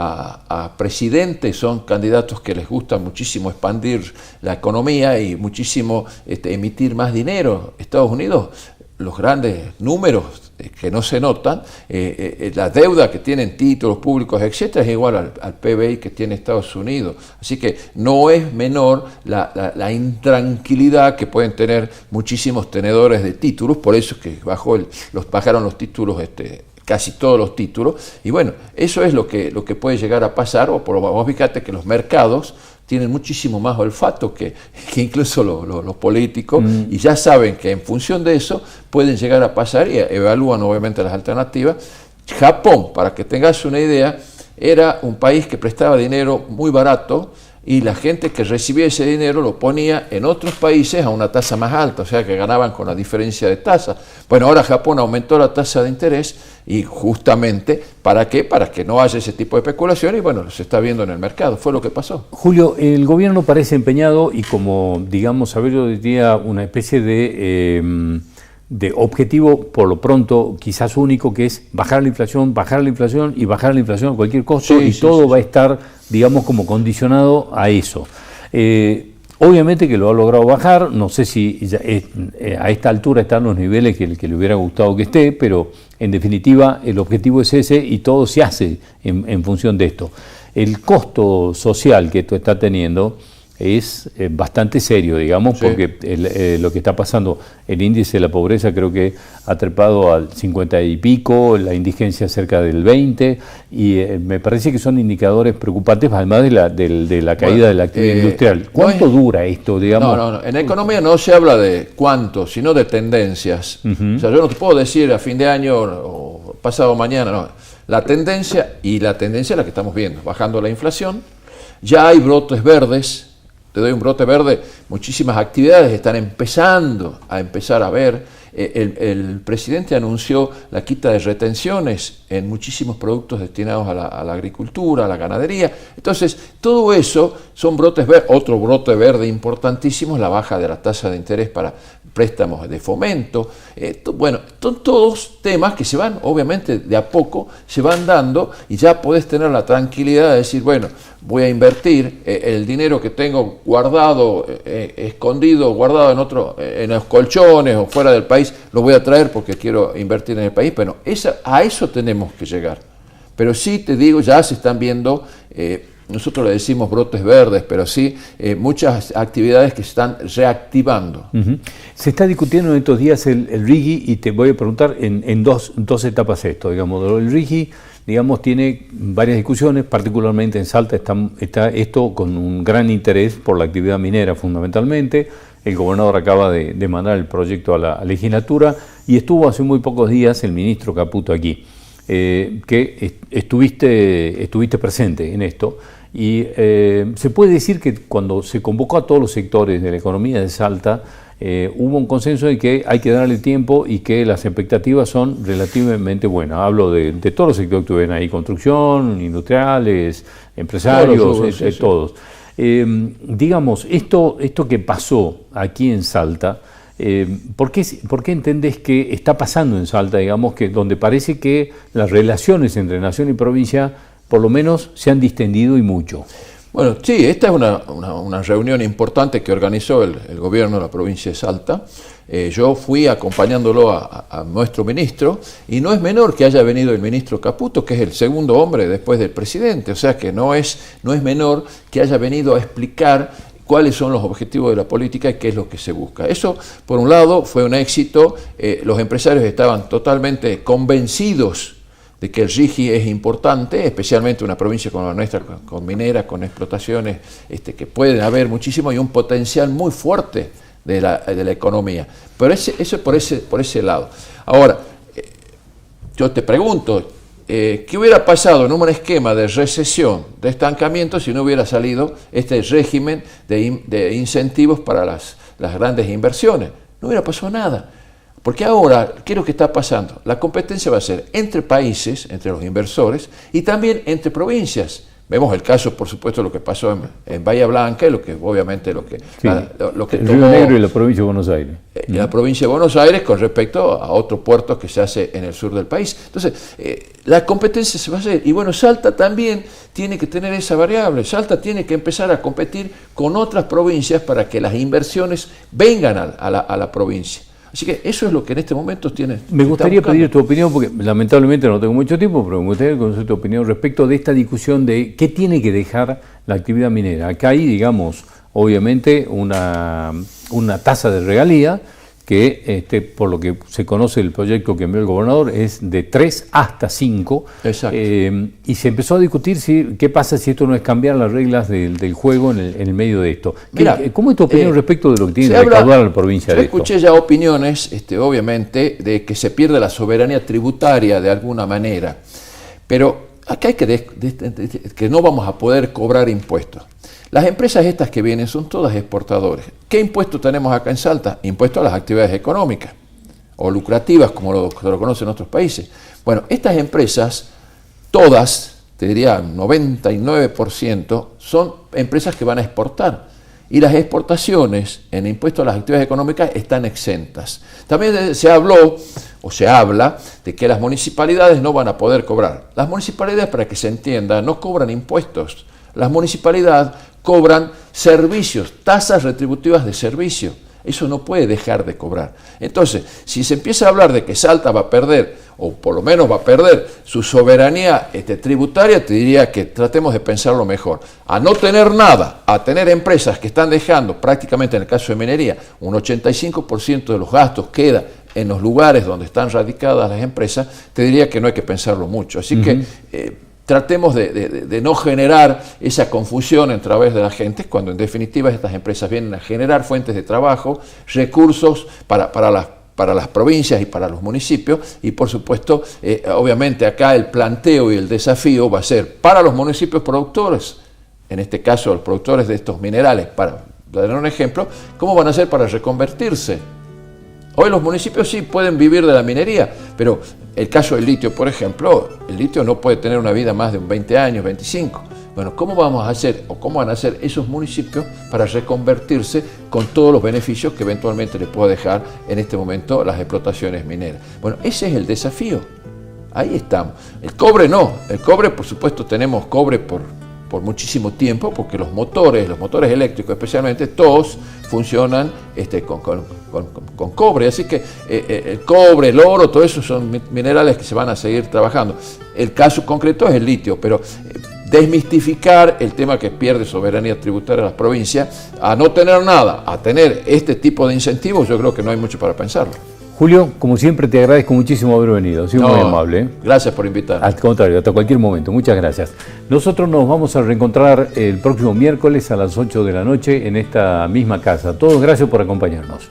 a presidente son candidatos que les gusta muchísimo expandir la economía y muchísimo emitir más dinero. Estados Unidos, los grandes números que no se notan, la deuda que tienen títulos públicos, etcétera, es igual al PBI que tiene Estados Unidos. Así que no es menor la intranquilidad que pueden tener muchísimos tenedores de títulos, por eso es que bajaron los títulos, casi todos los títulos, y bueno, eso es lo que puede llegar a pasar. Vos fíjate que los mercados tienen muchísimo más olfato que incluso los políticos, y ya saben que en función de eso pueden llegar a pasar, y evalúan obviamente las alternativas. Japón, para que tengas una idea, era un país que prestaba dinero muy barato, y la gente que recibía ese dinero lo ponía en otros países a una tasa más alta, o sea que ganaban con la diferencia de tasa. Bueno, ahora Japón aumentó la tasa de interés, y justamente, ¿para qué? Para que no haya ese tipo de especulación, y bueno, se está viendo en el mercado, fue lo que pasó. Julio, el gobierno parece empeñado, y como, digamos, hoy día una especie de objetivo, por lo pronto, quizás único, que es bajar la inflación y bajar la inflación a cualquier costo, y todo va a estar, digamos, como condicionado a eso. Obviamente que lo ha logrado bajar, no sé si a esta altura están los niveles que le hubiera gustado que esté, pero en definitiva el objetivo es ese, y todo se hace en función de esto. El costo social que esto está teniendo es bastante serio, digamos, porque lo que está pasando, el índice de la pobreza creo que ha trepado al 50 y pico, la indigencia cerca del 20, y me parece que son indicadores preocupantes, además de la caída de la actividad industrial. ¿Cuánto dura esto, digamos? No, en economía no se habla de cuánto, sino de tendencias. O sea, yo no te puedo decir a fin de año o pasado mañana, no. La tendencia es la que estamos viendo, bajando la inflación, ya hay brotes verdes. Te doy un brote verde, muchísimas actividades están empezando a ver. El presidente anunció la quita de retenciones en muchísimos productos destinados a la agricultura, a la ganadería. Entonces, todo eso son brotes verdes. Otro brote verde importantísimo es la baja de la tasa de interés para préstamos de fomento. Bueno, son todos temas que se van, obviamente, de a poco, se van dando, y ya podés tener la tranquilidad de decir, bueno, voy a invertir el dinero que tengo guardado, escondido, guardado en los colchones o fuera del país, lo voy a traer porque quiero invertir en el país. Bueno, a eso tenemos que llegar. Pero sí, te digo, ya se están viendo, nosotros le decimos brotes verdes, pero sí muchas actividades que se están reactivando. Se está discutiendo en estos días el RIGI, y te voy a preguntar en dos etapas esto, digamos. El RIGI, digamos, tiene varias discusiones, particularmente en Salta está esto con un gran interés por la actividad minera fundamentalmente. El gobernador acaba de mandar el proyecto a la legislatura, y estuvo hace muy pocos días el ministro Caputo aquí, que estuviste presente en esto. Y se puede decir que cuando se convocó a todos los sectores de la economía de Salta, hubo un consenso de que hay que darle tiempo y que las expectativas son relativamente buenas. Hablo de todos los sectores que ven ahí: construcción, industriales, empresarios, todos. Digamos, esto que pasó aquí en Salta, ¿por qué entendés que está pasando en Salta, digamos, que donde parece que las relaciones entre nación y provincia por lo menos se han distendido y mucho? Bueno, sí, esta es una reunión importante que organizó el gobierno de la provincia de Salta. Yo fui acompañándolo a nuestro ministro, y no es menor que haya venido el ministro Caputo, que es el segundo hombre después del presidente, o sea que no es menor que haya venido a explicar cuáles son los objetivos de la política y qué es lo que se busca. Eso, por un lado, fue un éxito. Los empresarios estaban totalmente convencidos de que el RIGI es importante, especialmente una provincia como la nuestra, con mineras, con explotaciones que pueden haber muchísimo, y un potencial muy fuerte de la economía. Pero eso por ese lado. Ahora, yo te pregunto, ¿qué hubiera pasado en un esquema de recesión, de estancamiento, si no hubiera salido este régimen de incentivos para las grandes inversiones? No hubiera pasado nada. Porque ahora, ¿qué es lo que está pasando? La competencia va a ser entre países, entre los inversores, y también entre provincias. Vemos el caso, por supuesto, lo que pasó en Bahía Blanca, y obviamente lo que el Río Negro y la provincia de Buenos Aires. La provincia de Buenos Aires con respecto a otro puerto que se hace en el sur del país. Entonces, la competencia se va a hacer. Y bueno, Salta también tiene que tener esa variable. Salta tiene que empezar a competir con otras provincias para que las inversiones vengan a la provincia. Así que eso es lo que en este momento tiene. Me gustaría pedir tu opinión, porque lamentablemente no tengo mucho tiempo, pero me gustaría conocer tu opinión respecto de esta discusión de qué tiene que dejar la actividad minera. Acá hay, digamos, obviamente una tasa de regalía que, por lo que se conoce el proyecto que envió el gobernador, es de 3 hasta 5. Exacto. Y se empezó a discutir qué pasa si esto no es cambiar las reglas del juego en el medio de esto. Mira, ¿Cómo es tu opinión respecto de lo que tiene que recaudar la provincia de esto? Yo escuché ya opiniones, obviamente, de que se pierde la soberanía tributaria de alguna manera, pero acá hay que no vamos a poder cobrar impuestos. Las empresas estas que vienen son todas exportadores. ¿Qué impuesto tenemos acá en Salta? Impuesto a las actividades económicas o lucrativas, como lo conocen otros países. Bueno, estas empresas, todas, te diría 99%, son empresas que van a exportar. Y las exportaciones en impuesto a las actividades económicas están exentas. También se habló o se habla de que las municipalidades no van a poder cobrar. Las municipalidades, para que se entienda, no cobran impuestos. Las municipalidades cobran servicios, tasas retributivas de servicio. Eso no puede dejar de cobrar. Entonces, si se empieza a hablar de que Salta va a perder, o por lo menos va a perder su soberanía tributaria, te diría que tratemos de pensarlo mejor. A no tener nada, a tener empresas que están dejando, prácticamente en el caso de minería, un 85% de los gastos queda en los lugares donde están radicadas las empresas, te diría que no hay que pensarlo mucho. Así que tratemos de no generar esa confusión a través de la gente, cuando en definitiva estas empresas vienen a generar fuentes de trabajo, recursos para las provincias y para los municipios, y por supuesto, obviamente acá el planteo y el desafío va a ser para los municipios productores, en este caso los productores de estos minerales, para dar un ejemplo, ¿cómo van a hacer para reconvertirse? Hoy los municipios sí pueden vivir de la minería, pero el caso del litio, por ejemplo, el litio no puede tener una vida más de 20 años, 25. Bueno, ¿cómo vamos a hacer o cómo van a hacer esos municipios para reconvertirse con todos los beneficios que eventualmente les pueda dejar en este momento las explotaciones mineras? Bueno, ese es el desafío. Ahí estamos. El cobre no. El cobre, por supuesto, tenemos cobre por muchísimo tiempo, porque los motores eléctricos especialmente, todos funcionan con cobre, así que el cobre, el oro, todo eso son minerales que se van a seguir trabajando. El caso concreto es el litio, pero desmistificar el tema que pierde soberanía tributaria a las provincias, a no tener nada, a tener este tipo de incentivos, yo creo que no hay mucho para pensarlo. Julio, como siempre te agradezco muchísimo haber venido, ha sido muy amable. Gracias por invitarme. Al contrario, hasta cualquier momento, muchas gracias. Nosotros nos vamos a reencontrar el próximo miércoles a las 8 de la noche en esta misma casa. Todos gracias por acompañarnos.